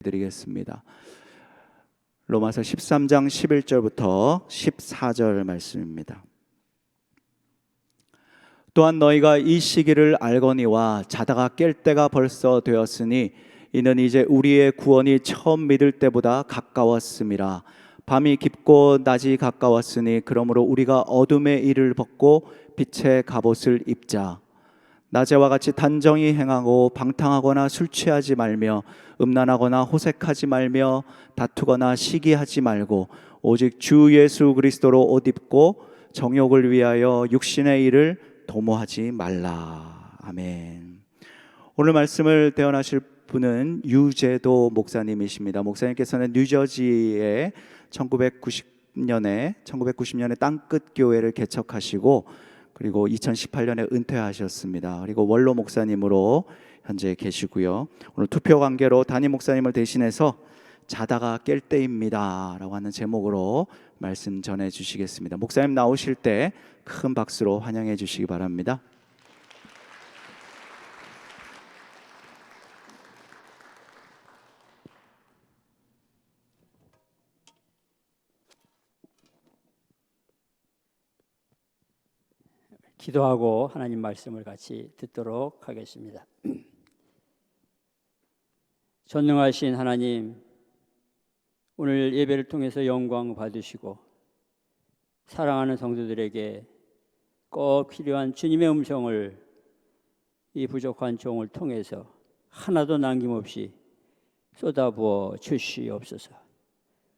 드리겠습니다. 로마서 13장 11절부터 14절 말씀입니다. 또한 너희가 이 시기를 알거니와 자다가 깰 때가 벌써 되었으니 이는 이제 우리의 구원이 처음 믿을 때보다 가까웠음이라. 밤이 깊고 낮이 가까웠으니 그러므로 우리가 어둠의 일을 벗고 빛의 갑옷을 입자. 낮에와 같이 단정히 행하고 방탕하거나 술 취하지 말며 음란하거나 호색하지 말며 다투거나 시기하지 말고 오직 주 예수 그리스도로 옷 입고 정욕을 위하여 육신의 일을 도모하지 말라. 아멘. 오늘 말씀을 대언하실 분은 유재도 목사님이십니다. 목사님께서는 뉴저지에 1990년에 땅끝 교회를 개척하시고 그리고 2018년에 은퇴하셨습니다. 그리고 원로 목사님으로 현재 계시고요. 오늘 투표 관계로 담임 목사님을 대신해서 자다가 깰 때입니다 라고 하는 제목으로 말씀 전해 주시겠습니다. 목사님 나오실 때 큰 박수로 환영해 주시기 바랍니다. 기도하고 하나님 말씀을 같이 듣도록 하겠습니다. 전능하신 하나님, 오늘 예배를 통해서 영광 받으시고 사랑하는 성도들에게 꼭 필요한 주님의 음성을 이 부족한 종을 통해서 하나도 남김없이 쏟아부어 주시옵소서.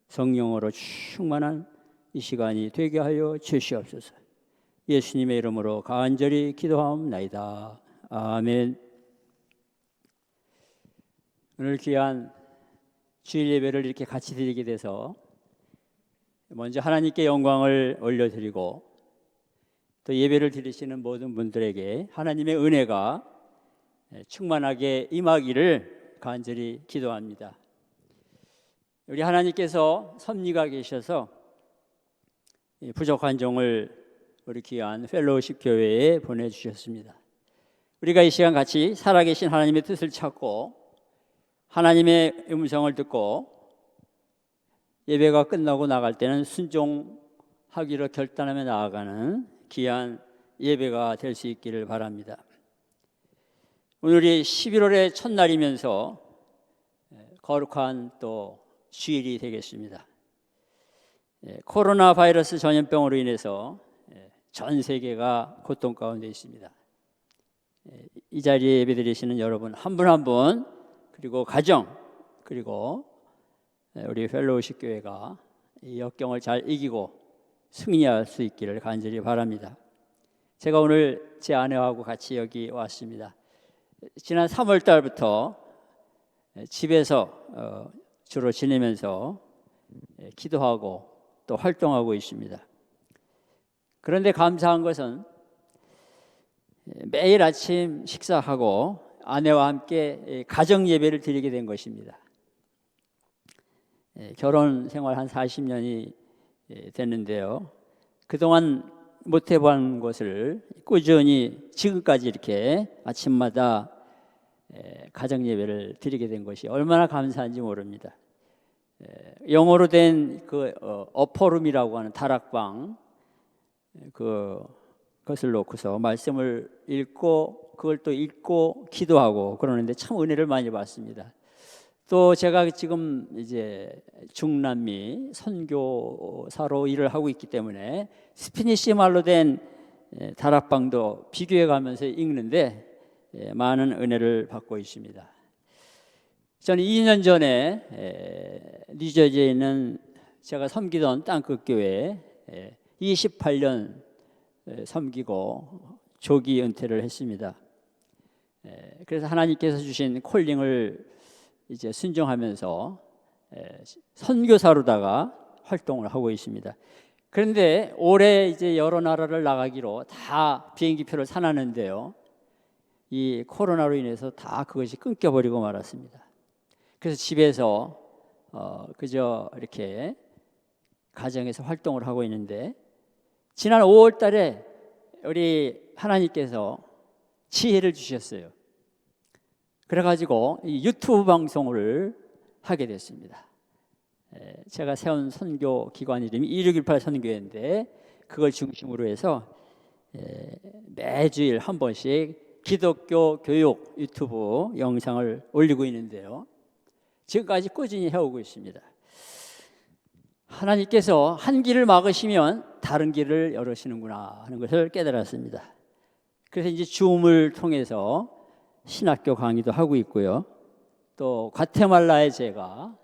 성령으로 충만한 이 시간이 되게 하여 주시옵소서. 예수님의 이름으로 간절히 기도하옵나이다. 아멘. 오늘 귀한 주일 예배를 이렇게 같이 드리게 돼서 먼저 하나님께 영광을 올려드리고 또 예배를 드리시는 모든 분들에게 하나님의 은혜가 충만하게 임하기를 간절히 기도합니다. 우리 하나님께서 섭리가 계셔서 부족한 종을 우리 귀한 펠로우십 교회에 보내주셨습니다. 우리가 이 시간 같이 살아계신 하나님의 뜻을 찾고 하나님의 음성을 듣고 예배가 끝나고 나갈 때는 순종하기로 결단하며 나아가는 귀한 예배가 될 수 있기를 바랍니다. 오늘이 11월의 첫날이면서 거룩한 또 주일이 되겠습니다. 코로나 바이러스 전염병으로 인해서 전 세계가 고통 가운데 있습니다. 이 자리에 예배드리시는 여러분 한 분 한 분 그리고 가정 그리고 우리 펠로우십 교회가 이 역경을 잘 이기고 승리할 수 있기를 간절히 바랍니다. 제가 오늘 제 아내하고 같이 여기 왔습니다. 지난 3월 달부터 집에서 주로 지내면서 기도하고 또 활동하고 있습니다. 그런데 감사한 것은 매일 아침 식사하고 아내와 함께 가정 예배를 드리게 된 것입니다. 결혼 생활 한 40년이 됐는데요. 그동안 못 해본 것을 꾸준히 지금까지 이렇게 아침마다 가정 예배를 드리게 된 것이 얼마나 감사한지 모릅니다. 영어로 된 그 어퍼룸이라고 하는 다락방 그것을 놓고서 말씀을 읽고 그걸 또 읽고 기도하고 그러는데 참 은혜를 많이 받습니다. 또 제가 지금 이제 중남미 선교사로 일을 하고 있기 때문에 스피니시 말로 된 다락방도 비교해 가면서 읽는데 많은 은혜를 받고 있습니다. 저는 2년 전에 뉴저지에 있는 제가 섬기던 땅끝 교회에 28년 섬기고 조기 은퇴를 했습니다. 그래서 하나님께서 주신 콜링을 이제 순종하면서 선교사로다가 활동을 하고 있습니다. 그런데 올해 이제 여러 나라를 나가기로 다 비행기표를 사놨는데요. 이 코로나로 인해서 다 그것이 끊겨버리고 말았습니다. 그래서 집에서 그저 이렇게 가정에서 활동을 하고 있는데 지난 5월 달에 우리 하나님께서 지혜를 주셨어요. 그래가지고 이 유튜브 방송을 하게 됐습니다. 제가 세운 선교 기관 이름이 2618 선교회인데 그걸 중심으로 해서 매주일 한 번씩 기독교 교육 유튜브 영상을 올리고 있는데요. 지금까지 꾸준히 해오고 있습니다. 하나님께서 한 길을 막으시면 다른 길을 열으시는구나 하는 것을 깨달았습니다. 그래서 이제 줌을 통해서 신학교 강의도 하고 있고요. 또 과테말라에 제가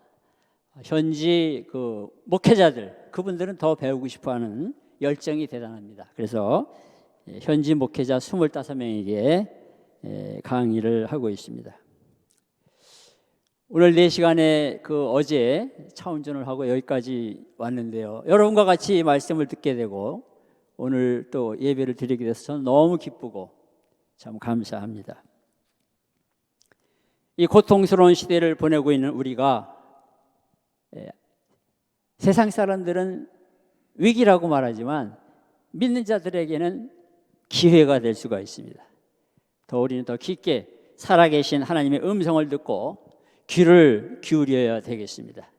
현지 그 목회자들, 그분들은 더 배우고 싶어하는 열정이 대단합니다. 그래서 현지 목회자 25명에게 강의를 하고 있습니다. 오늘 4시간에 어제 차 운전을 하고 여기까지 왔는데요. 여러분과 같이 말씀을 듣게 되고 오늘 또 예배를 드리게 돼서 저는 너무 기쁘고 참 감사합니다. 이 고통스러운 시대를 보내고 있는 우리가 세상 사람들은 위기라고 말하지만 믿는 자들에게는 기회가 될 수가 있습니다. 더 우리는 더 깊게 살아계신 하나님의 음성을 듣고 귀를 기울여야 되겠습니다.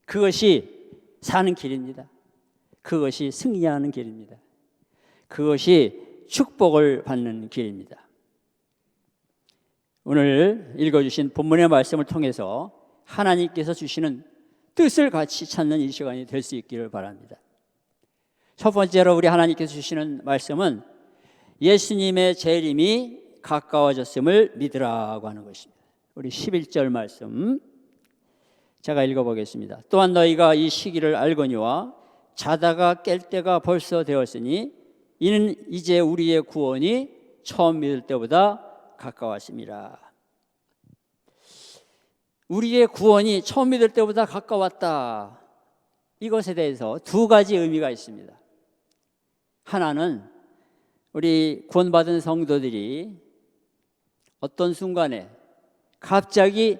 그것이 사는 길입니다. 그것이 승리하는 길입니다. 그것이 축복을 받는 길입니다. 오늘 읽어주신 본문의 말씀을 통해서 하나님께서 주시는 뜻을 같이 찾는 이 시간이 될 수 있기를 바랍니다. 첫 번째로 우리 하나님께서 주시는 말씀은 예수님의 재림이 가까워졌음을 믿으라고 하는 것입니다. 우리 11절 말씀 제가 읽어보겠습니다. 또한 너희가 이 시기를 알거니와 자다가 깰 때가 벌써 되었으니 이는 이제 우리의 구원이 처음 믿을 때보다 가까웠습니다. 우리의 구원이 처음 믿을 때보다 가까웠다. 이것에 대해서 두 가지 의미가 있습니다. 하나는 우리 구원받은 성도들이 어떤 순간에 갑자기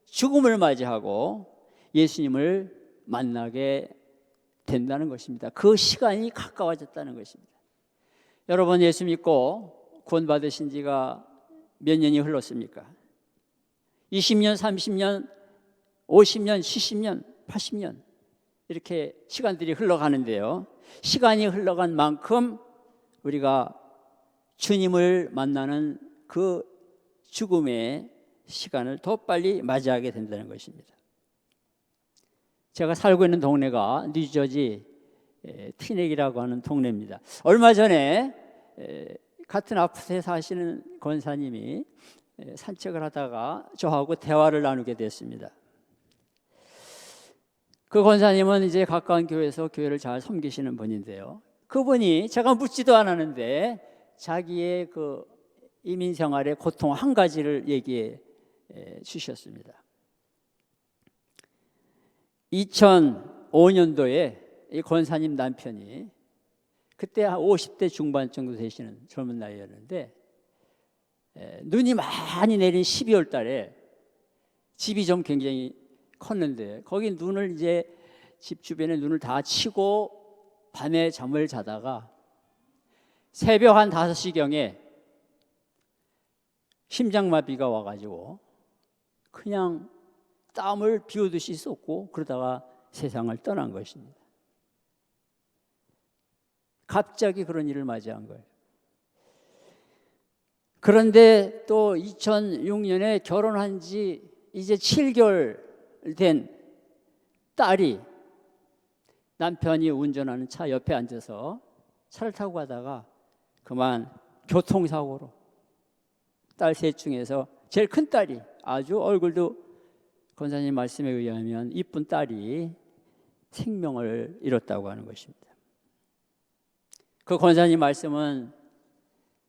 죽음을 맞이하고 예수님을 만나게 된다는 것입니다. 그 시간이 가까워졌다는 것입니다. 여러분 예수 믿고 구원받으신 지가 몇 년이 흘렀습니까? 20년, 30년, 50년, 70년, 80년 이렇게 시간들이 흘러가는데요. 시간이 흘러간 만큼 우리가 주님을 만나는 그 죽음의 시간을 더 빨리 맞이하게 된다는 것입니다. 제가 살고 있는 동네가 뉴저지 티넥이라고 하는 동네입니다. 얼마 전에 같은 아파트에 사시는 권사님이 산책을 하다가 저하고 대화를 나누게 됐습니다. 그 권사님은 이제 가까운 교회에서 교회를 잘 섬기시는 분인데요. 그분이 제가 묻지도 않았는데 자기의 그 이민 생활의 고통 한 가지를 얘기해 주셨습니다. 2005년도에 이 권사님 남편이 그때 한 50대 중반 정도 되시는 젊은 나이였는데 눈이 많이 내린 12월 달에 집이 좀 굉장히 컸는데 거기 눈을 이제 집 주변에 눈을 다 치고 밤에 잠을 자다가 새벽 한 5시경에 심장마비가 와가지고 그냥 땀을 비오듯이 쏟고 그러다가 세상을 떠난 것입니다. 갑자기 그런 일을 맞이한 거예요. 그런데 또 2006년에 결혼한 지 이제 7개월 된 딸이 남편이 운전하는 차 옆에 앉아서 차를 타고 가다가 그만 교통사고로 딸 셋 중에서 제일 큰 딸이 아주 얼굴도 권사님 말씀에 의하면 이쁜 딸이 생명을 잃었다고 하는 것입니다. 그 권사님 말씀은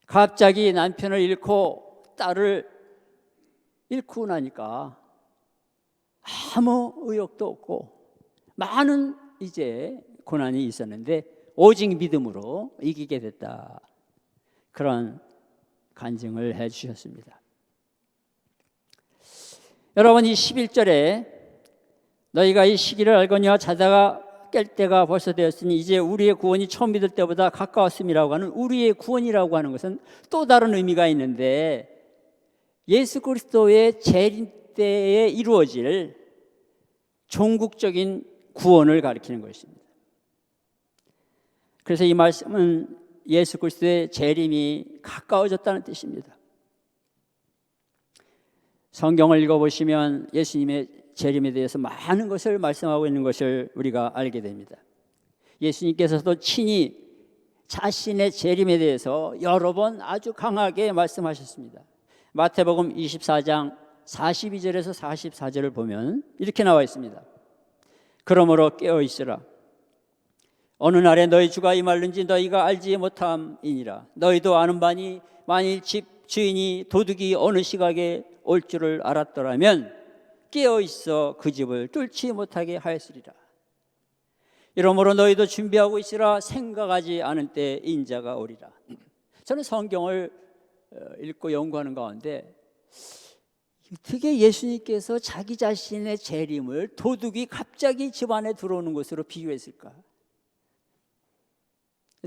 갑자기 남편을 잃고 딸을 잃고 나니까 아무 의욕도 없고 많은 이제 고난이 있었는데 오직 믿음으로 이기게 됐다. 그런 간증을 해 주셨습니다. 여러분 이 11절에 너희가 이 시기를 알거니와 자다가 깰 때가 벌써 되었으니 이제 우리의 구원이 처음 믿을 때보다 가까웠음이라고 하는 우리의 구원이라고 하는 것은 또 다른 의미가 있는데 예수 그리스도의 재림 때에 이루어질 종국적인 구원을 가리키는 것입니다. 그래서 이 말씀은 예수 그리스도의 재림이 가까워졌다는 뜻입니다. 성경을 읽어보시면 예수님의 재림에 대해서 많은 것을 말씀하고 있는 것을 우리가 알게 됩니다. 예수님께서도 친히 자신의 재림에 대해서 여러 번 아주 강하게 말씀하셨습니다. 마태복음 24장 42절에서 44절을 보면 이렇게 나와 있습니다. 그러므로 깨어 있으라. 어느 날에 너희 주가 임할는지 너희가 알지 못함이니라. 너희도 아는 바니 만일 집 주인이 도둑이 어느 시각에 올 줄을 알았더라면 깨어 있어 그 집을 뚫지 못하게 하였으리라. 이러므로 너희도 준비하고 있으라. 생각하지 않은 때 인자가 오리라. 저는 성경을 읽고 연구하는 가운데 어떻게 예수님께서 자기 자신의 재림을 도둑이 갑자기 집 안에 들어오는 것으로 비유했을까?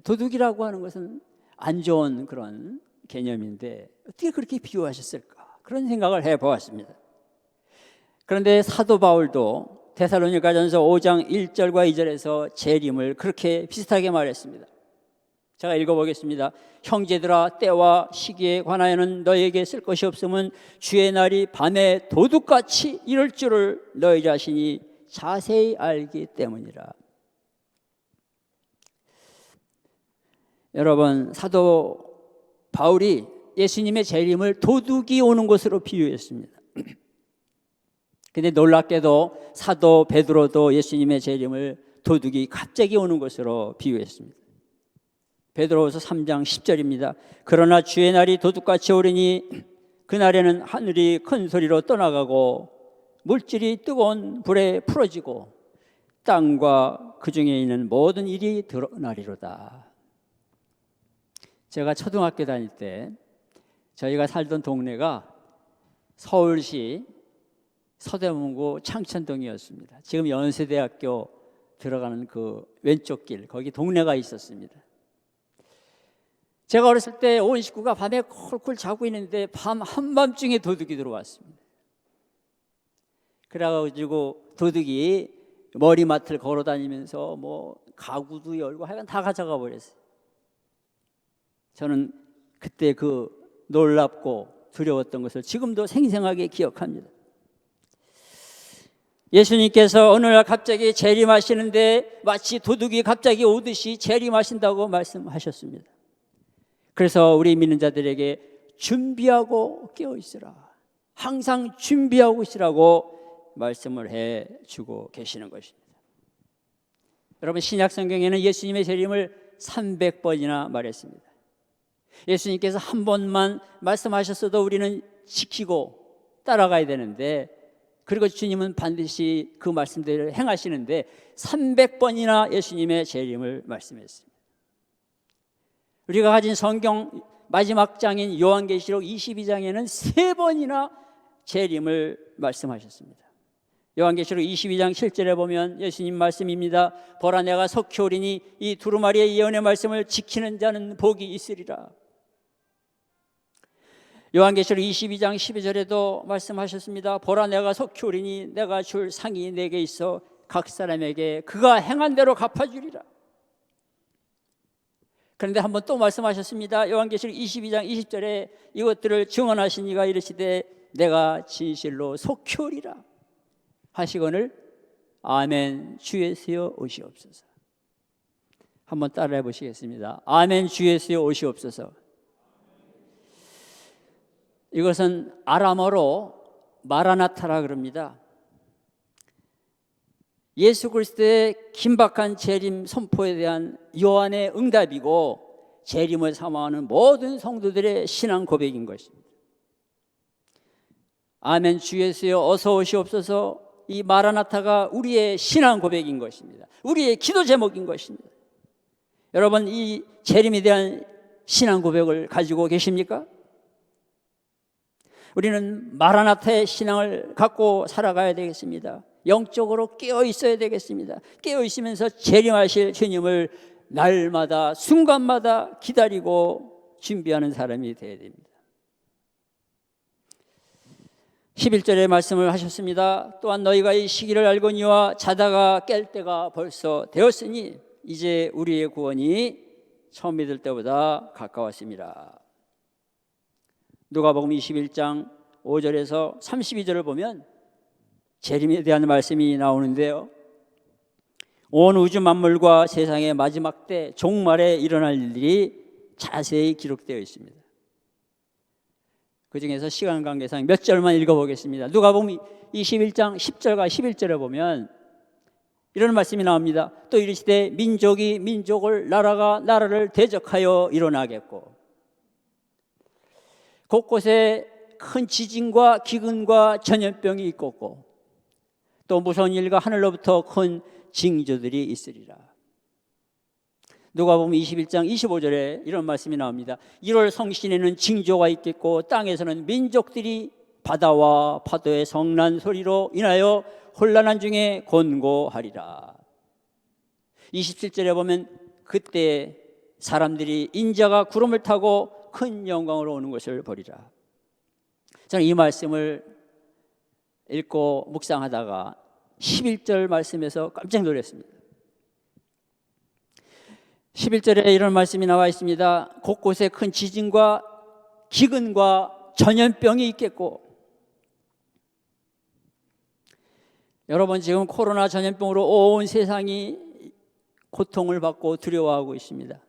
도둑이라고 하는 것은 안 좋은 그런 개념인데 어떻게 그렇게 비유하셨을까? 그런 생각을 해보았습니다. 그런데 사도 바울도 데살로니가전서 5장 1절과 2절에서 재림을 그렇게 비슷하게 말했습니다. 제가 읽어보겠습니다. 형제들아, 때와 시기에 관하여는 너희에게 쓸 것이 없음은 주의 날이 밤에 도둑같이 이럴 줄을 너희 자신이 자세히 알기 때문이라. 여러분, 사도 바울이 예수님의 재림을 도둑이 오는 것으로 비유했습니다. 근데 놀랍게도 사도 베드로도 예수님의 재림을 도둑이 갑자기 오는 것으로 비유했습니다. 베드로후서 3장 10절입니다. 그러나 주의 날이 도둑같이 오리니 그날에는 하늘이 큰 소리로 떠나가고 물질이 뜨거운 불에 풀어지고 땅과 그 중에 있는 모든 일이 드러나리로다. 제가 초등학교 다닐 때 저희가 살던 동네가 서울시 서대문구 창천동이었습니다. 지금 연세대학교 들어가는 그 왼쪽 길, 거기 동네가 있었습니다. 제가 어렸을 때 온 식구가 밤에 콜콜 자고 있는데 한밤중에 도둑이 들어왔습니다. 그래가지고 도둑이 머리맡을 걸어다니면서 뭐 가구도 열고 하여간 다 가져가 버렸어요. 저는 그때 그 놀랍고 두려웠던 것을 지금도 생생하게 기억합니다. 예수님께서 어느 날 갑자기 재림하시는데 마치 도둑이 갑자기 오듯이 재림하신다고 말씀하셨습니다. 그래서 우리 믿는 자들에게 준비하고 깨어 있으라, 항상 준비하고 있으라고 말씀을 해주고 계시는 것입니다. 여러분, 신약 성경에는 예수님의 재림을 300번이나 말했습니다. 예수님께서 한 번만 말씀하셨어도 우리는 지키고 따라가야 되는데, 그리고 주님은 반드시 그 말씀대로 행하시는데 300번이나 예수님의 재림을 말씀했습니다. 우리가 가진 성경 마지막 장인 요한계시록 22장에는 3번이나 재림을 말씀하셨습니다. 요한계시록 22장 7절에 보면 예수님 말씀입니다. 보라, 내가 속히 오리니 이 두루마리의 예언의 말씀을 지키는 자는 복이 있으리라. 요한계시록 22장 12절에도 말씀하셨습니다. 보라, 내가 속히 오리니 내가 줄 상이 내게 있어 각 사람에게 그가 행한 대로 갚아주리라. 그런데 한번 또 말씀하셨습니다. 요한계시록 22장 20절에 이것들을 증언하신 이가 이르시되 내가 진실로 속히 오리라 하시거늘 아멘 주 예수여 오시옵소서. 한번 따라해 보시겠습니다. 아멘 주 예수여 오시옵소서. 이것은 아람어로 마라나타라 그럽니다. 예수 그리스도의 긴박한 재림 선포에 대한 요한의 응답이고 재림을 사모하는 모든 성도들의 신앙 고백인 것입니다. 아멘 주 예수여 어서 오시옵소서. 이 마라나타가 우리의 신앙 고백인 것입니다. 우리의 기도 제목인 것입니다. 여러분, 이 재림에 대한 신앙 고백을 가지고 계십니까? 우리는 마라나타의 신앙을 갖고 살아가야 되겠습니다. 영적으로 깨어 있어야 되겠습니다. 깨어 있으면서 재림하실 주님을 날마다 순간마다 기다리고 준비하는 사람이 되어야 됩니다. 11절의 말씀을 하셨습니다. 또한 너희가 이 시기를 알거니와 자다가 깰 때가 벌써 되었으니 이제 우리의 구원이 처음 믿을 때보다 가까웠습니다. 누가복음 21장 5절에서 32절을 보면 재림에 대한 말씀이 나오는데요, 온 우주 만물과 세상의 마지막 때 종말에 일어날 일들이 자세히 기록되어 있습니다. 그 중에서 시간 관계상 몇 절만 읽어보겠습니다. 누가복음 21장 10절과 11절에 보면 이런 말씀이 나옵니다. 또 이르시되 민족이 민족을, 나라가 나라를 대적하여 일어나겠고 곳곳에 큰 지진과 기근과 전염병이 있겠고 또 무서운 일과 하늘로부터 큰 징조들이 있으리라. 누가복음 21장 25절에 이런 말씀이 나옵니다. 1월 성신에는 징조가 있겠고 땅에서는 민족들이 바다와 파도의 성난 소리로 인하여 혼란한 중에 곤고하리라. 27절에 보면 그때 사람들이 인자가 구름을 타고 큰 영광으로 오는 것을 보리라. 저는 이 말씀을 읽고 묵상하다가 11절 말씀에서 깜짝 놀랐습니다. 11절에 이런 말씀이 나와 있습니다. 곳곳에 큰 지진과 기근과 전염병이 있겠고, 여러분 지금 코로나 전염병으로 온 세상이 고통을 받고 두려워하고 있습니다.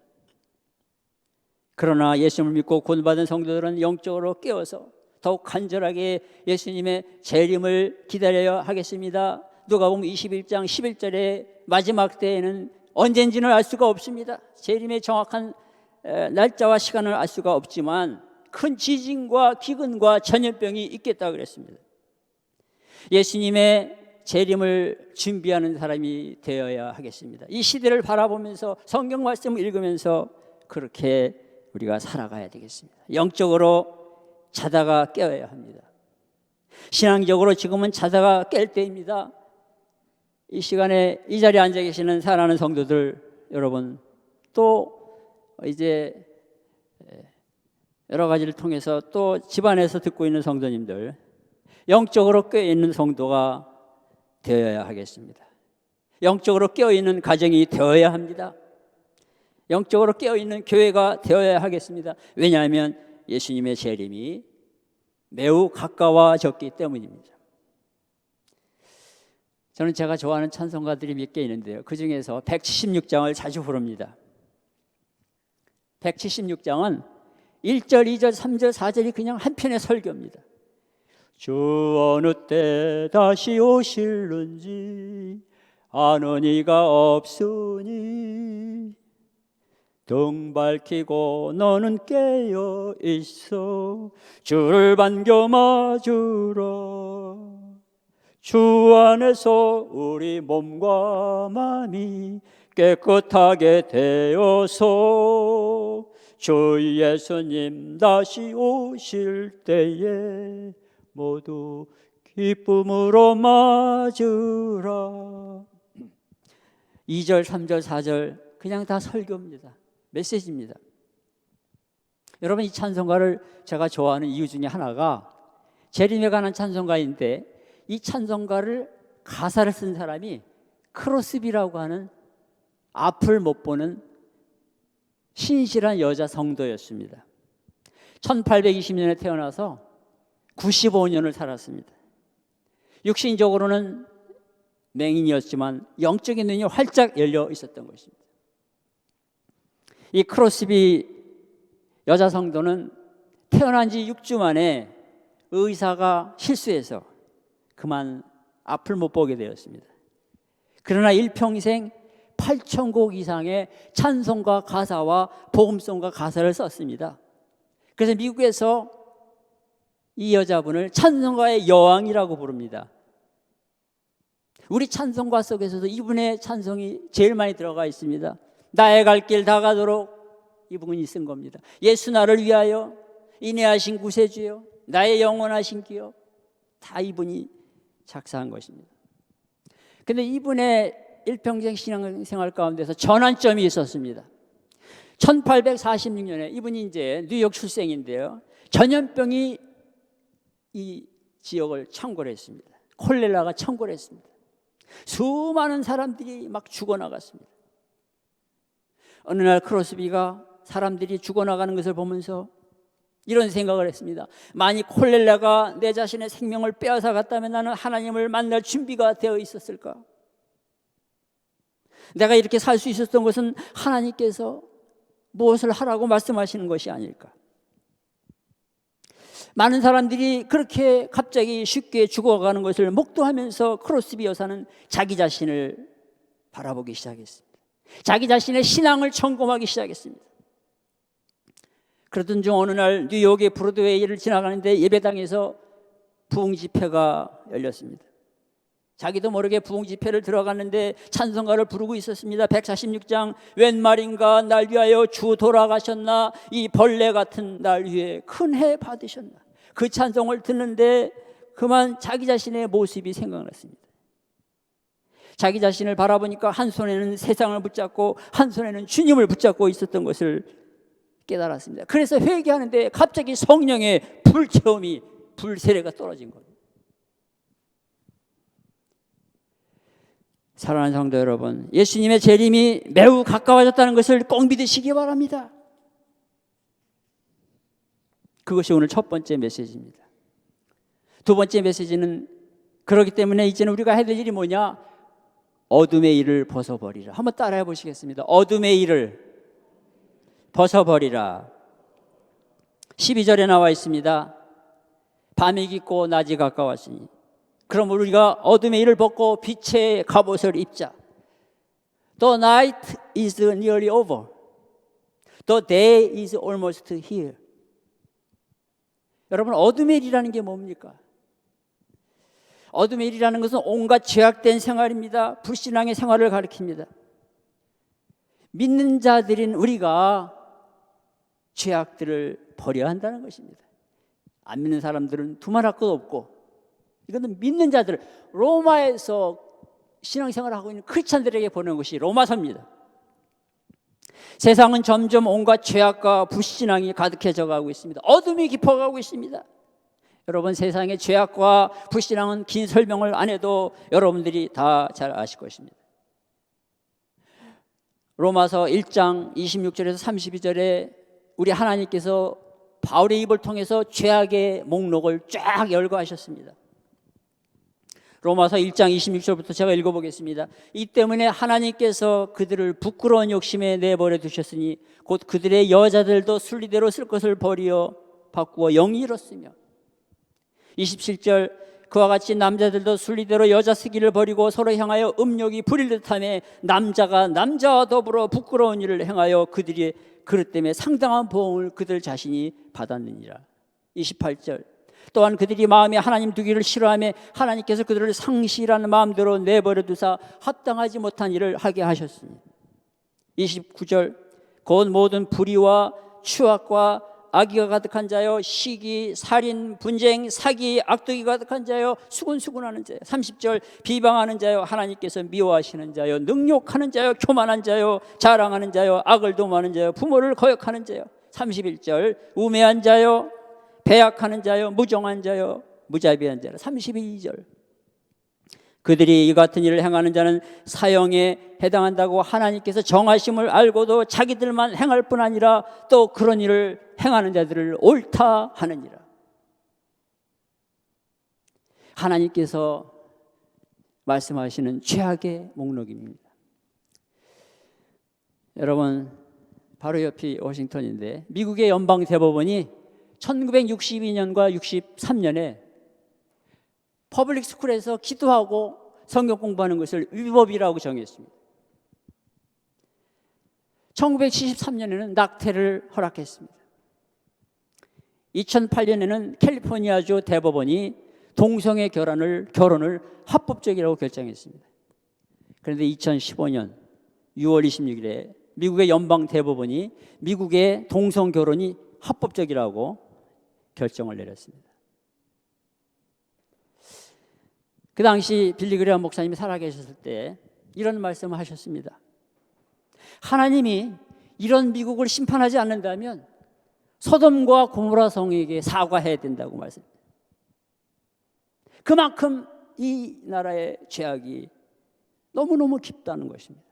그러나 예수님을 믿고 구원받은 성도들은 영적으로 깨어서 더욱 간절하게 예수님의 재림을 기다려야 하겠습니다. 누가복음 21장 11절에 마지막 때에는 언젠지는 알 수가 없습니다. 재림의 정확한 날짜와 시간을 알 수가 없지만 큰 지진과 기근과 전염병이 있겠다 그랬습니다. 예수님의 재림을 준비하는 사람이 되어야 하겠습니다. 이 시대를 바라보면서 성경 말씀을 읽으면서 그렇게 우리가 살아가야 되겠습니다. 영적으로 자다가 깨어야 합니다. 신앙적으로 지금은 자다가 깰 때입니다. 이 시간에 이 자리에 앉아 계시는 사랑하는 성도들 여러분, 또 이제 여러 가지를 통해서 또 집안에서 듣고 있는 성도님들, 영적으로 깨어있는 성도가 되어야 하겠습니다. 영적으로 깨어있는 가정이 되어야 합니다. 영적으로 깨어있는 교회가 되어야 하겠습니다. 왜냐하면 예수님의 재림이 매우 가까워졌기 때문입니다. 저는 제가 좋아하는 찬송가들이 몇 개 있는데요, 그 중에서 176장을 자주 부릅니다. 176장은 1절, 2절, 3절, 4절이 그냥 한 편의 설교입니다. 주 어느 때 다시 오실는지 아는 이가 없으니 등 밝히고 너는 깨어 있어 주를 반겨 맞으라. 주 안에서 우리 몸과 마음이 깨끗하게 되어서 주 예수님 다시 오실 때에 모두 기쁨으로 맞으라. 2절, 3절, 4절 그냥 다 설교입니다. 메시지입니다. 여러분, 이 찬송가를 제가 좋아하는 이유 중에 하나가 재림에 관한 찬송가인데 이 찬송가를 가사를 쓴 사람이 크로스비라고 하는 앞을 못 보는 신실한 여자 성도였습니다. 1820년에 태어나서 95년을 살았습니다. 육신적으로는 맹인이었지만 영적인 눈이 활짝 열려 있었던 것입니다. 이 크로스비 여자 성도는 태어난 지 6주 만에 의사가 실수해서 그만 앞을 못 보게 되었습니다. 그러나 일평생 8,000곡 이상의 찬송가 가사와 복음송가 가사를 썼습니다. 그래서 미국에서 이 여자분을 찬송가의 여왕이라고 부릅니다. 우리 찬송가 속에서도 이분의 찬송이 제일 많이 들어가 있습니다. 나의 갈 길 다 가도록 이분이 쓴 겁니다. 예수 나를 위하여 인내하신 구세주여 나의 영원하신 기여, 다 이분이 작사한 것입니다. 그런데 이분의 일평생 신앙생활 가운데서 전환점이 있었습니다. 1846년에 이분이 이제 뉴욕 출생인데요, 전염병이 이 지역을 청거를 했습니다. 콜레라가 청거를 했습니다. 수많은 사람들이 막 죽어나갔습니다. 어느 날 크로스비가 사람들이 죽어나가는 것을 보면서 이런 생각을 했습니다. 만약 콜레라가 내 자신의 생명을 빼앗아 갔다면 나는 하나님을 만날 준비가 되어 있었을까? 내가 이렇게 살 수 있었던 것은 하나님께서 무엇을 하라고 말씀하시는 것이 아닐까? 많은 사람들이 그렇게 갑자기 쉽게 죽어가는 것을 목도하면서 크로스비 여사는 자기 자신을 바라보기 시작했습니다. 자기 자신의 신앙을 점검하기 시작했습니다. 그러던 중 어느 날 뉴욕의 브로드웨이를 지나가는데 예배당에서 부흥 집회가 열렸습니다. 자기도 모르게 부흥 집회를 들어갔는데 찬송가를 부르고 있었습니다. 146장 웬 말인가 날 위하여 주 돌아가셨나 이 벌레 같은 날 위해 큰 해 받으셨나. 그 찬송을 듣는데 그만 자기 자신의 모습이 생각났습니다. 자기 자신을 바라보니까 한 손에는 세상을 붙잡고 한 손에는 주님을 붙잡고 있었던 것을 깨달았습니다. 그래서 회개하는데 갑자기 성령의 불체험이 불세례가 떨어진 거예요. 사랑하는 성도 여러분, 예수님의 재림이 매우 가까워졌다는 것을 꼭 믿으시기 바랍니다. 그것이 오늘 첫 번째 메시지입니다. 두 번째 메시지는 그렇기 때문에 이제는 우리가 해야 될 일이 뭐냐? 어둠의 일을 벗어버리라. 한번 따라해 보시겠습니다. 어둠의 일을 벗어버리라. 12절에 나와 있습니다. 밤이 깊고 낮이 가까웠으니 그럼 우리가 어둠의 일을 벗고 빛의 갑옷을 입자. The night is nearly over. The day is almost here. 여러분, 어둠의 일이라는 게 뭡니까? 어둠의 일이라는 것은 온갖 죄악된 생활입니다. 불신앙의 생활을 가리킵니다. 믿는 자들인 우리가 죄악들을 버려야 한다는 것입니다. 안 믿는 사람들은 두말할 것 없고, 이거는 믿는 자들, 로마에서 신앙생활을 하고 있는 크리스찬들에게 보내는 것이 로마서입니다. 세상은 점점 온갖 죄악과 불신앙이 가득해져 가고 있습니다. 어둠이 깊어가고 있습니다. 여러분, 세상의 죄악과 불신앙은 긴 설명을 안 해도 여러분들이 다 잘 아실 것입니다. 로마서 1장 26절에서 32절에 우리 하나님께서 바울의 입을 통해서 죄악의 목록을 쫙 열거하셨습니다. 로마서 1장 26절부터 제가 읽어보겠습니다. 이 때문에 하나님께서 그들을 부끄러운 욕심에 내버려 두셨으니 곧 그들의 여자들도 순리대로 쓸 것을 버리어 바꾸어 영이 잃었으며 27절 그와 같이 남자들도 순리대로 여자 쓰기를 버리고 서로 향하여 음욕이 부릴 듯하며 남자가 남자와 더불어 부끄러운 일을 행하여 그들이 그릇 때문에 상당한 보응을 그들 자신이 받았느니라. 28절 또한 그들이 마음에 하나님 두기를 싫어하며 하나님께서 그들을 상실하는 마음대로 내버려 두사 합당하지 못한 일을 하게 하셨으니 29절 곧 모든 불의와 추악과 악의가 가득한 자여 시기, 살인, 분쟁, 사기, 악독이 가득한 자여 수군수군하는 자여 30절 비방하는 자여 하나님께서 미워하시는 자여 능욕하는 자여 교만한 자여 자랑하는 자여 악을 도모하는 자여 부모를 거역하는 자여 31절 우매한 자여 배약하는 자여 무정한 자여 무자비한 자여 32절 그들이 이 같은 일을 행하는 자는 사형에 해당한다고 하나님께서 정하심을 알고도 자기들만 행할 뿐 아니라 또 그런 일을 행하는 자들을 옳다 하느니라. 하나님께서 말씀하시는 죄악의 목록입니다. 여러분, 바로 옆이 워싱턴인데 미국의 연방 대법원이 1962년과 63년에 퍼블릭 스쿨에서 기도하고 성경 공부하는 것을 위법이라고 정했습니다. 1973년에는 낙태를 허락했습니다. 2008년에는 캘리포니아주 대법원이 동성애 결혼을 합법적이라고 결정했습니다. 그런데 2015년 6월 26일에 미국의 연방 대법원이 미국의 동성 결혼이 합법적이라고 결정을 내렸습니다. 그 당시 빌리 그레엄 목사님이 살아계셨을 때 이런 말씀을 하셨습니다. 하나님이 이런 미국을 심판하지 않는다면 소돔과 고모라 성에게 사과해야 된다고 말씀합니다. 그만큼 이 나라의 죄악이 너무너무 깊다는 것입니다.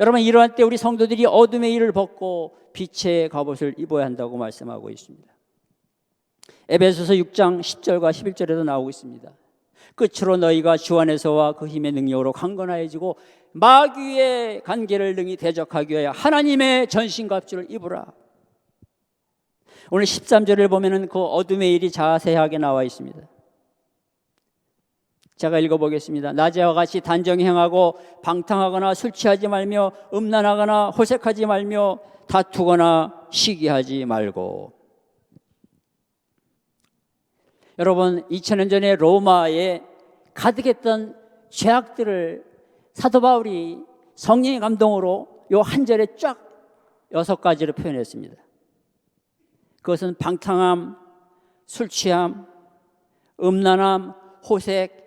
여러분, 이러한 때 우리 성도들이 어둠의 일을 벗고 빛의 갑옷을 입어야 한다고 말씀하고 있습니다. 에베소서 6장 10절과 11절에도 나오고 있습니다. 끝으로 너희가 주 안에서와 그 힘의 능력으로 강건하여지고 마귀의 관계를 능히 대적하기 위하여 하나님의 전신갑주를 입으라. 오늘 13절을 보면은 그 어둠의 일이 자세하게 나와 있습니다. 제가 읽어보겠습니다. 낮에와 같이 단정히 행하고 방탕하거나 술 취하지 말며 음란하거나 호색하지 말며 다투거나 시기하지 말고. 여러분, 2000년 전에 로마에 가득했던 죄악들을 사도 바울이 성령의 감동으로 요 한 절에 쫙 6가지로 표현했습니다. 그것은 방탕함, 술 취함, 음란함, 호색,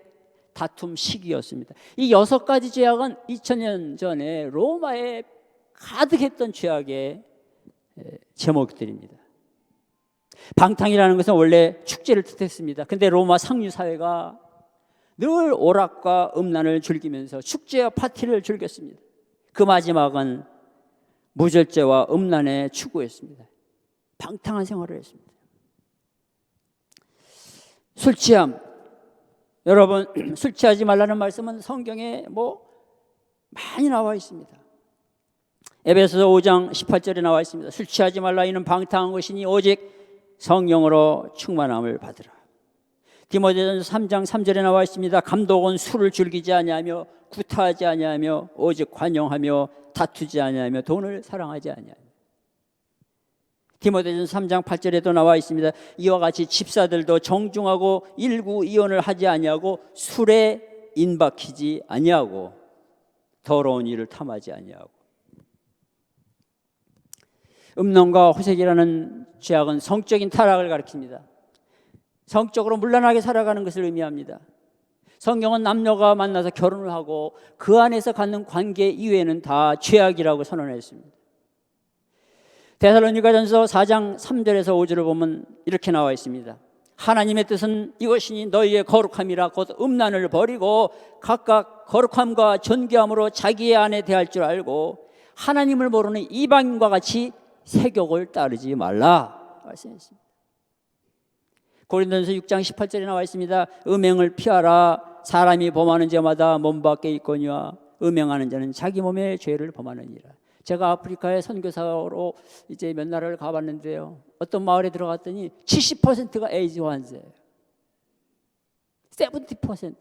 다툼, 시기였습니다. 이 6가지 죄악은 2000년 전에 로마에 가득했던 죄악의 제목들입니다. 방탕이라는 것은 원래 축제를 뜻했습니다. 근데 로마 상류 사회가 늘 오락과 음란을 즐기면서 축제와 파티를 즐겼습니다. 그 마지막은 무절제와 음란에 추구했습니다. 방탕한 생활을 했습니다. 술 취함. 여러분, 술 취하지 말라는 말씀은 성경에 많이 나와 있습니다. 에베소서 5장 18절에 나와 있습니다. 술 취하지 말라. 이는 방탕한 것이니 오직 성령으로 충만함을 받으라. 디모데전서 3장 3절에 나와 있습니다. 감독은 술을 즐기지 아니하며 구타하지 아니하며 오직 관용하며 다투지 아니하며 돈을 사랑하지 아니하며. 디모데전서 3장 8절에도 나와 있습니다. 이와 같이 집사들도 정중하고 일구이혼을 하지 아니하고 술에 인박히지 아니하고 더러운 일을 탐하지 아니하고. 음란과 호색이라는 죄악은 성적인 타락을 가리킵니다. 성적으로 문란하게 살아가는 것을 의미합니다. 성경은 남녀가 만나서 결혼을 하고 그 안에서 갖는 관계 이외에는 다 죄악이라고 선언했습니다. 데살로니가전서 4장 3절에서 5절을 보면 이렇게 나와 있습니다. 하나님의 뜻은 이것이니 너희의 거룩함이라 곧 음란을 버리고 각각 거룩함과 존귀함으로 자기의 아내 대할 줄 알고 하나님을 모르는 이방인과 같이 세욕을 따르지 말라 말씀했습니다. 고린도전서 6장 18절에 나와 있습니다. 음행을 피하라. 사람이 범하는 죄마다 몸 밖에 있거니와 음행하는 자는 자기 몸의 죄를 범하느니라. 제가 아프리카에 선교사로 이제 몇 나라를 가봤는데요. 어떤 마을에 들어갔더니 70%가 에이즈 환자예요. 70%.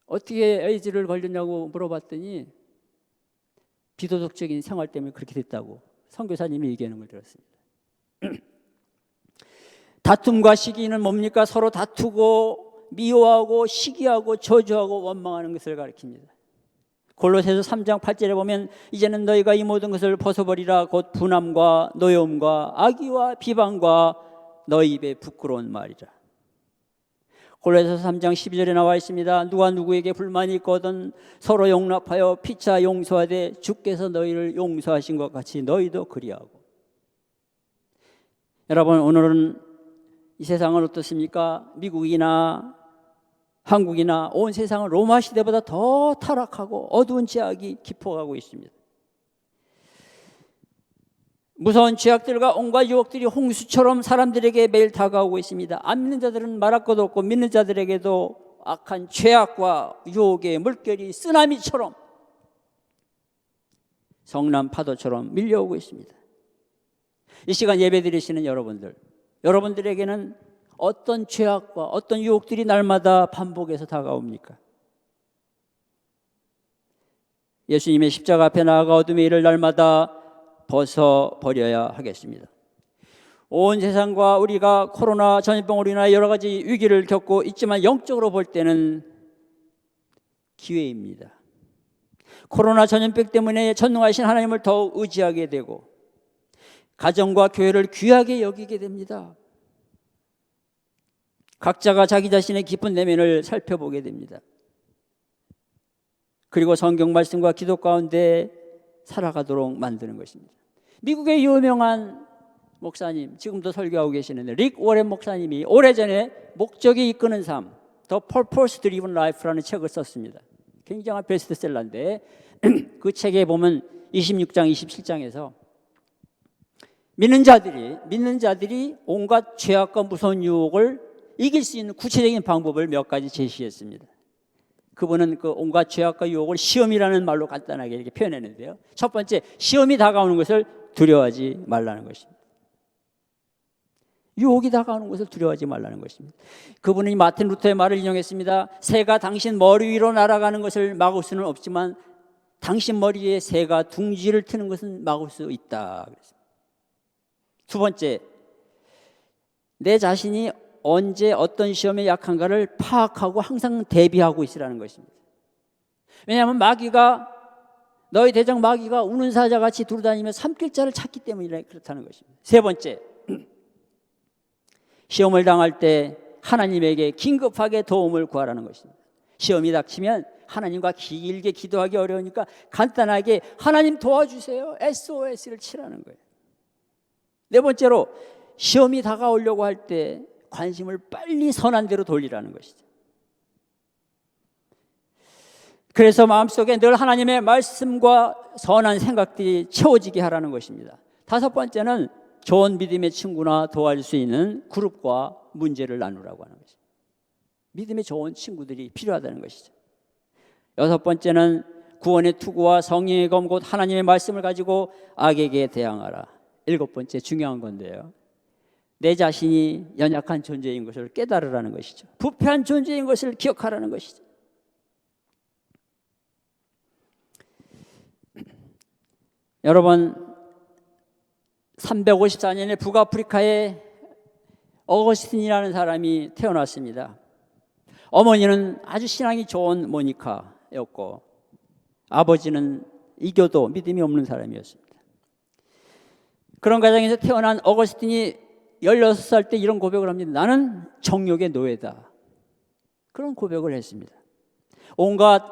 어떻게 에이즈를 걸렸냐고 물어봤더니 비도덕적인 생활 때문에 그렇게 됐다고 선교사님이 얘기하는 걸 들었습니다. 다툼과 시기는 뭡니까? 서로 다투고 미워하고 시기하고 저주하고 원망하는 것을 가리킵니다. 골로새서 3장 8절에 보면 이제는 너희가 이 모든 것을 벗어버리라. 곧 분함과 노여움과 악의와 비방과 너희 입에 부끄러운 말이라. 골로새서 3장 12절에 나와 있습니다. 누가 누구에게 불만이 있거든 서로 용납하여 피차 용서하되 주께서 너희를 용서하신 것 같이 너희도 그리하고. 여러분, 오늘은 이 세상은 어떻습니까? 미국이나 한국이나 온 세상은 로마 시대보다 더 타락하고 어두운 죄악이 깊어가고 있습니다. 무서운 죄악들과 온갖 유혹들이 홍수처럼 사람들에게 매일 다가오고 있습니다. 안 믿는 자들은 말할 것도 없고 믿는 자들에게도 악한 죄악과 유혹의 물결이 쓰나미처럼 성난 파도처럼 밀려오고 있습니다. 이 시간 예배드리시는 여러분들에게는 어떤 죄악과 어떤 유혹들이 날마다 반복해서 다가옵니까? 예수님의 십자가 앞에 나아가 어둠의 일을 날마다 벗어버려야 하겠습니다. 온 세상과 우리가 코로나 전염병으로 인하여 여러 가지 위기를 겪고 있지만 영적으로 볼 때는 기회입니다. 코로나 전염병 때문에 전능하신 하나님을 더욱 의지하게 되고 가정과 교회를 귀하게 여기게 됩니다. 각자가 자기 자신의 깊은 내면을 살펴보게 됩니다. 그리고 성경 말씀과 기도 가운데 살아가도록 만드는 것입니다. 미국의 유명한 목사님, 지금도 설교하고 계시는데 릭 워렌 목사님이 오래전에 목적이 이끄는 삶, The Purpose Driven Life라는 책을 썼습니다. 굉장한 베스트셀러인데 그 책에 보면 26장, 27장에서 믿는 자들이 온갖 죄악과 무서운 유혹을 이길 수 있는 구체적인 방법을 몇 가지 제시했습니다. 그분은 그 온갖 죄악과 유혹을 시험이라는 말로 간단하게 이렇게 표현했는데요. 첫 번째, 시험이 다가오는 것을 두려워하지 말라는 것입니다. 유혹이 다가오는 것을 두려워하지 말라는 것입니다. 그분은 마틴 루터의 말을 인용했습니다. 새가 당신 머리 위로 날아가는 것을 막을 수는 없지만 당신 머리에 새가 둥지를 트는 것은 막을 수 있다. 두 번째, 내 자신이 언제 어떤 시험에 약한가를 파악하고 항상 대비하고 있으라는 것입니다. 왜냐하면 너희 대적 마귀가 우는 사자같이 두루다니며 삼킬자를 찾기 때문이라 그렇다는 것입니다. 세 번째, 시험을 당할 때 하나님에게 긴급하게 도움을 구하라는 것입니다. 시험이 닥치면 하나님과 길게 기도하기 어려우니까 간단하게 하나님 도와주세요, SOS를 치라는 거예요. 네 번째로, 시험이 다가오려고 할 때 관심을 빨리 선한 대로 돌리라는 것이죠. 그래서 마음속에 늘 하나님의 말씀과 선한 생각들이 채워지게 하라는 것입니다. 다섯 번째는 좋은 믿음의 친구나 도와줄 수 있는 그룹과 문제를 나누라고 하는 것입니다. 믿음의 좋은 친구들이 필요하다는 것이죠. 여섯 번째는 구원의 투구와 성령의 검 곧 하나님의 말씀을 가지고 악에게 대항하라. 일곱 번째, 중요한 건데요, 내 자신이 연약한 존재인 것을 깨달으라는 것이죠. 부패한 존재인 것을 기억하라는 것이죠. 여러분, 354년에 북아프리카에 어거스틴이라는 사람이 태어났습니다. 어머니는 아주 신앙이 좋은 모니카였고 아버지는 이교도 믿음이 없는 사람이었습니다. 그런 가정에서 태어난 어거스틴이 16살 때 이런 고백을 합니다. 나는 정욕의 노예다. 그런 고백을 했습니다. 온갖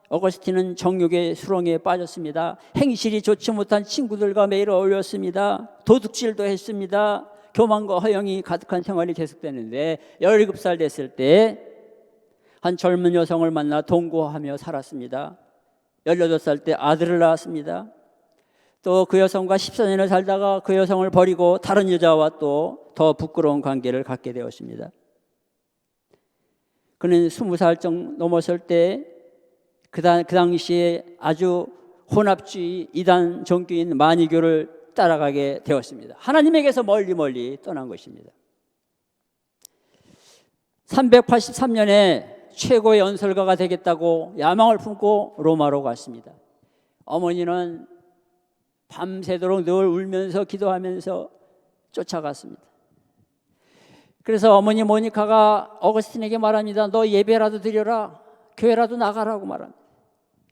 어거스틴은 정욕의 수렁에 빠졌습니다. 행실이 좋지 못한 친구들과 매일 어울렸습니다. 도둑질도 했습니다. 교만과 허영이 가득한 생활이 계속되는데 17살 됐을 때 한 젊은 여성을 만나 동거하며 살았습니다. 18살 때 아들을 낳았습니다. 또 그 여성과 14년을 살다가 그 여성을 버리고 다른 여자와 또 더 부끄러운 관계를 갖게 되었습니다. 그는 20살 정도 넘었을 때 그 당시에 아주 혼합주의 이단 종교인 마니교를 따라가게 되었습니다. 하나님에게서 멀리 떠난 것입니다. 383년에 최고의 연설가가 되겠다고 야망을 품고 로마로 갔습니다. 어머니는 밤새도록 늘 울면서 기도하면서 쫓아갔습니다. 그래서 어머니 모니카가 어거스틴에게 말합니다. 너 예배라도 드려라, 교회라도 나가라고 말합니다.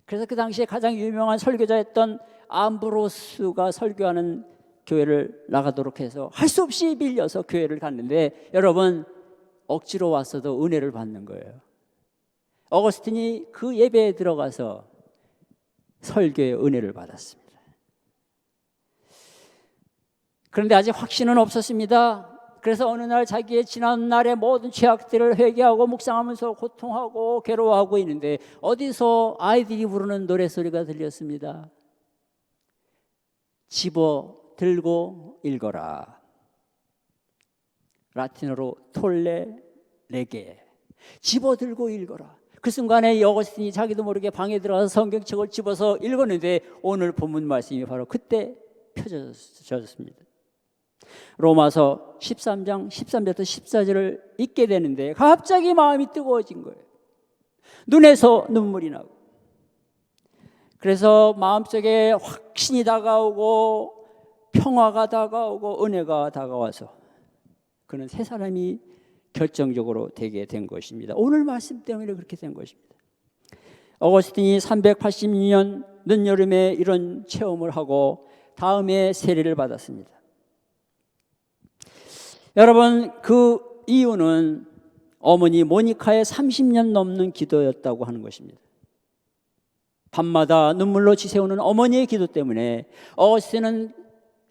그래서 그 당시에 가장 유명한 설교자였던 암브로스가 설교하는 교회를 나가도록 해서 할 수 없이 밀려서 교회를 갔는데, 여러분, 억지로 왔어도 은혜를 받는 거예요. 어거스틴이 그 예배에 들어가서 설교의 은혜를 받았습니다. 그런데 아직 확신은 없었습니다. 그래서 어느 날 자기의 지난 날의 모든 죄악들을 회개하고 묵상하면서 고통하고 괴로워하고 있는데 어디서 아이들이 부르는 노래소리가 들렸습니다. 집어 들고 읽어라. 라틴어로 톨레 레게. 집어 들고 읽어라. 그 순간에 어거스틴이 자기도 모르게 방에 들어가서 성경책을 집어서 읽었는데 오늘 본문 말씀이 바로 그때 펴졌습니다. 로마서 13장 13절부터 14절을 읽게 되는데 갑자기 마음이 뜨거워진 거예요. 눈에서 눈물이 나고, 그래서 마음속에 확신이 다가오고 평화가 다가오고 은혜가 다가와서 그는 새 사람이 결정적으로 되게 된 것입니다. 오늘 말씀 때문에 그렇게 된 것입니다. 어거스틴이 382년 늦여름에 이런 체험을 하고 다음에 세례를 받았습니다. 여러분, 그 이유는 어머니 모니카의 30년 넘는 기도였다고 하는 것입니다. 밤마다 눈물로 지새우는 어머니의 기도 때문에 어거스틴은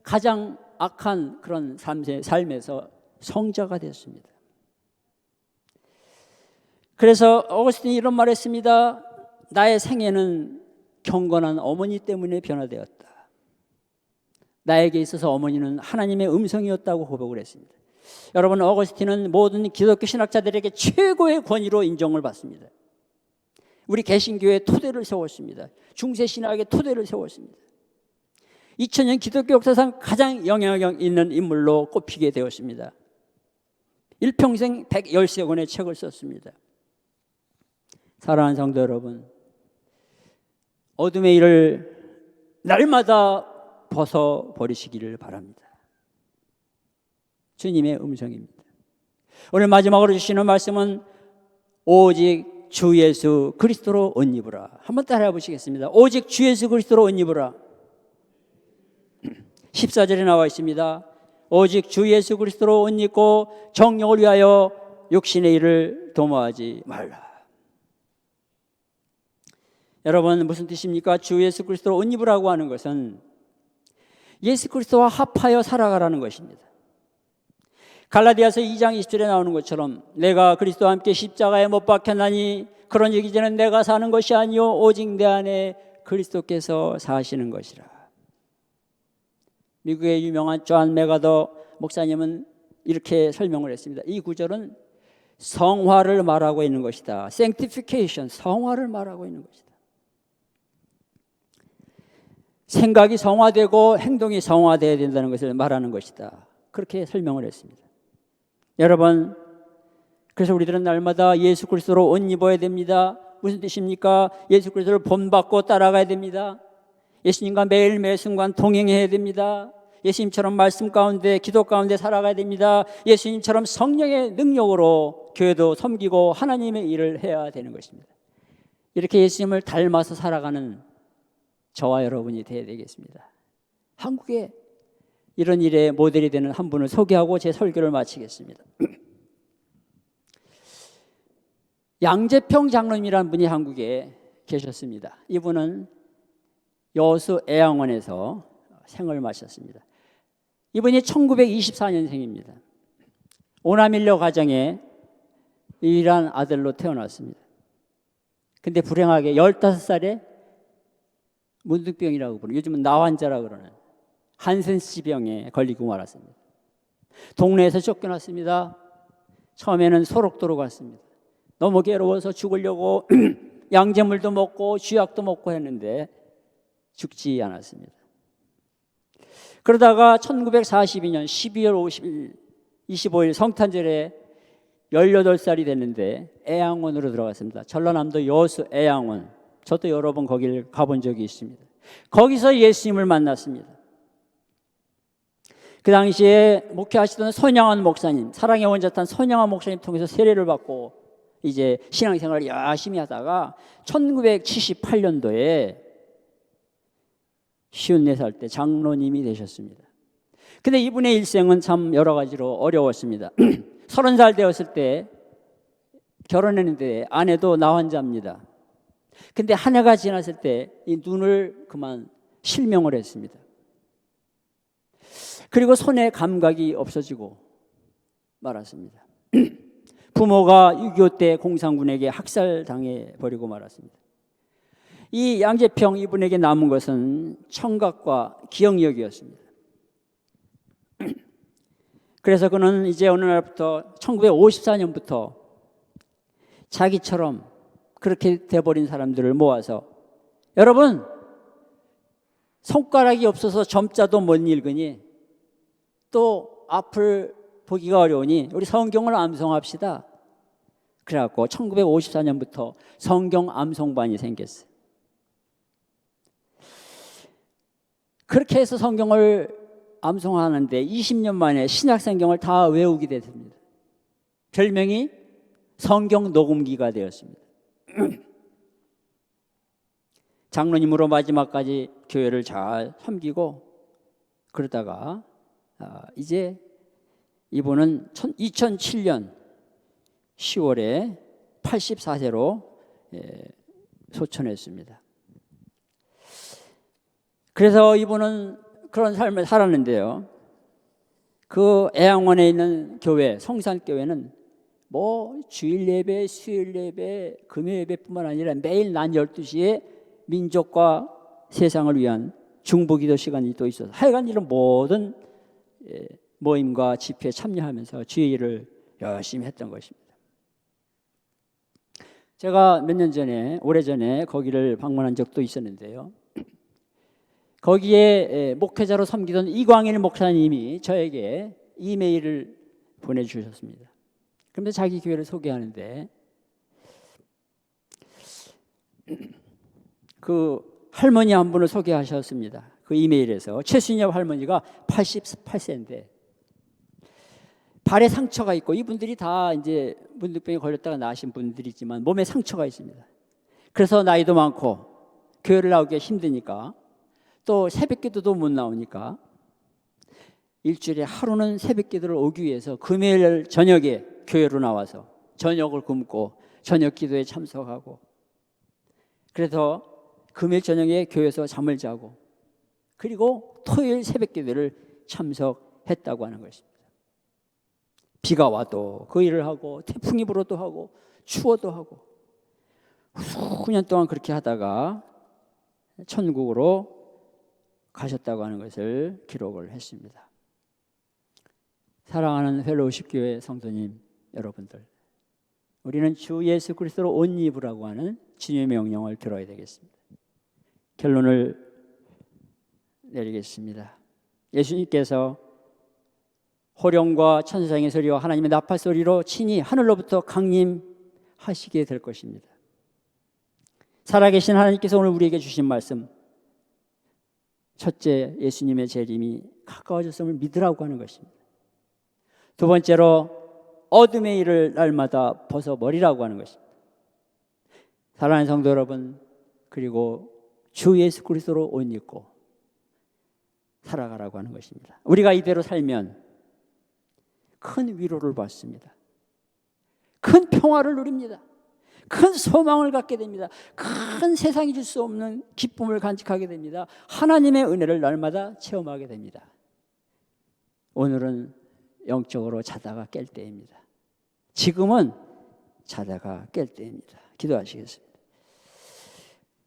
가장 악한 그런 삶에서 성자가 됐습니다. 그래서 어거스틴이 이런 말을 했습니다. 나의 생애는 경건한 어머니 때문에 변화되었다. 나에게 있어서 어머니는 하나님의 음성이었다고 고백을 했습니다. 여러분, 어거스틴은 모든 기독교 신학자들에게 최고의 권위로 인정을 받습니다. 우리 개신교의 토대를 세웠습니다. 중세신학의 토대를 세웠습니다. 2000년 기독교 역사상 가장 영향력 있는 인물로 꼽히게 되었습니다. 일평생 113권의 책을 썼습니다. 사랑하는 성도 여러분, 어둠의 일을 날마다 벗어버리시기를 바랍니다. 주님의 음성입니다. 오늘 마지막으로 주시는 말씀은 오직 주 예수 그리스도로 옷 입으라. 한번 따라해 보시겠습니다. 오직 주 예수 그리스도로 옷 입으라. 14절에 나와 있습니다. 오직 주 예수 그리스도로 옷 입고 정욕을 위하여 육신의 일을 도모하지 말라. 여러분, 무슨 뜻입니까? 주 예수 그리스도로 옷 입으라고 하는 것은 예수 그리스도와 합하여 살아가라는 것입니다. 갈라디아서 2장 20절에 나오는 것처럼 내가 그리스도와 함께 십자가에 못 박혔나니 그러니 이제는 내가 사는 것이 아니요 오직 내 안에 그리스도께서 사시는 것이라. 미국의 유명한 존 메가더 목사님은 이렇게 설명을 했습니다. 이 구절은 성화를 말하고 있는 것이다. sanctification, 성화를 말하고 있는 것이다. 생각이 성화되고 행동이 성화되어야 된다는 것을 말하는 것이다. 그렇게 설명을 했습니다. 여러분, 그래서 우리들은 날마다 예수 그리스도로 옷 입어야 됩니다. 무슨 뜻입니까? 예수 그리스도를 본받고 따라가야 됩니다. 예수님과 매일 매 순간 동행해야 됩니다. 예수님처럼 말씀 가운데, 기도 가운데 살아가야 됩니다. 예수님처럼 성령의 능력으로 교회도 섬기고 하나님의 일을 해야 되는 것입니다. 이렇게 예수님을 닮아서 살아가는 저와 여러분이 되어야 되겠습니다. 한국에 이런 일에 모델이 되는 한 분을 소개하고 제 설교를 마치겠습니다. 양재평 장로님이라는 분이 한국에 계셨습니다. 이분은 여수 애양원에서 생을 마셨습니다. 이분이 1924년생입니다. 오남일녀 가정에 유일한 아들로 태어났습니다. 근데 불행하게 15살에 문득병이라고 부르는, 요즘은 나환자라고 그러는 한센스병에 걸리고 말았습니다. 동네에서 쫓겨났습니다. 처음에는 소록도로 갔습니다. 너무 괴로워서 죽으려고 양제물도 먹고 쥐약도 먹고 했는데 죽지 않았습니다. 그러다가 1942년 12월 25일 성탄절에 18살이 됐는데 애양원으로 들어갔습니다. 전라남도 여수 애양원. 저도 여러 번 거기를 가본 적이 있습니다. 거기서 예수님을 만났습니다. 그 당시에 목회하시던 손양원 목사님, 사랑의 원자탄 손양원 목사님 통해서 세례를 받고 이제 신앙생활을 열심히 하다가 1978년도에 54살 때 장로님이 되셨습니다. 근데 이분의 일생은 참 여러 가지로 어려웠습니다. 30살 되었을 때 결혼했는데 아내도 나환자입니다. 근데 한 해가 지났을 때 이 눈을 그만 실명을 했습니다. 그리고 손에 감각이 없어지고 말았습니다. 부모가 6.25 때 공산군에게 학살당해 버리고 말았습니다. 이 양재평 이분에게 남은 것은 청각과 기억력이었습니다. 그래서 그는 이제 어느 날부터 1954년부터 자기처럼 그렇게 돼버린 사람들을 모아서, 여러분, 손가락이 없어서 점자도 못 읽으니 또 앞을 보기가 어려우니 우리 성경을 암송합시다. 그래갖고 1954년부터 성경 암송반이 생겼어요. 그렇게 해서 성경을 암송하는데 20년 만에 신약 성경을 다 외우게 됐습니다. 별명이 성경 녹음기가 되었습니다. 장로님으로 마지막까지 교회를 잘 섬기고 그러다가 이제 이분은 2007년 10월에 84세로 소천했습니다. 그래서 이분은 그런 삶을 살았는데요. 그 애양원에 있는 교회, 성산교회는 뭐 주일 예배, 수요일 예배, 금요 예배뿐만 아니라 매일 낮 12시에 민족과 세상을 위한 중보기도 시간이 또 있어서 하여간 이런 모든 모임과 집회에 참여하면서 주의 일을 열심히 했던 것입니다. 제가 몇 년 전에, 오래전에 거기를 방문한 적도 있었는데요. 거기에 목회자로 섬기던 이광일 목사님이 저에게 이메일을 보내주셨습니다. 그런데 자기 교회를 소개하는데 그 할머니 한 분을 소개하셨습니다. 그 이메일에서 최순엽 할머니가 88세인데 발에 상처가 있고, 이분들이 다 이제 문득병에 걸렸다가 나으신 분들이지만 몸에 상처가 있습니다. 그래서 나이도 많고 교회를 나오기가 힘드니까, 또 새벽기도도 못 나오니까 일주일에 하루는 새벽기도를 오기 위해서 금요일 저녁에 교회로 나와서 저녁을 굶고 저녁 기도에 참석하고, 그래서 금요일 저녁에 교회에서 잠을 자고, 그리고 토요일 새벽기도를 참석했다고 하는 것입니다. 비가 와도 그 일을 하고, 태풍이 불어도 하고, 추워도 하고, 수년 동안 그렇게 하다가 천국으로 가셨다고 하는 것을 기록을 했습니다. 사랑하는 펠로우십 교회 성도님 여러분들, 우리는 주 예수 그리스도로 옷 입으라고 하는 주님의 명령을 들어야 되겠습니다. 결론을 내리겠습니다. 예수님께서 호령과 천사장의 소리와 하나님의 나팔 소리로 친히 하늘로부터 강림하시게 될 것입니다. 살아계신 하나님께서 오늘 우리에게 주신 말씀, 첫째, 예수님의 재림이 가까워졌음을 믿으라고 하는 것입니다. 두 번째로, 어둠의 일을 날마다 벗어버리라고 하는 것입니다. 사랑하는 성도 여러분, 그리고 주 예수 그리스도로 옷 입고 살아가라고 하는 것입니다. 우리가 이대로 살면 큰 위로를 받습니다. 큰 평화를 누립니다. 큰 소망을 갖게 됩니다. 큰 세상이 줄 수 없는 기쁨을 간직하게 됩니다. 하나님의 은혜를 날마다 체험하게 됩니다. 오늘은 영적으로 자다가 깰 때입니다. 지금은 자다가 깰 때입니다. 기도하시겠습니다.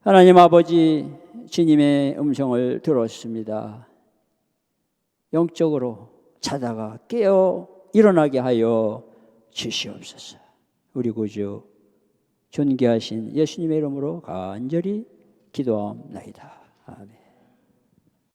하나님 아버지, 주님의 음성을 들었습니다. 영적으로 자다가 깨어 일어나게 하여 주시옵소서. 우리 구주 존귀하신 예수님의 이름으로 간절히 기도하옵나이다. 아멘.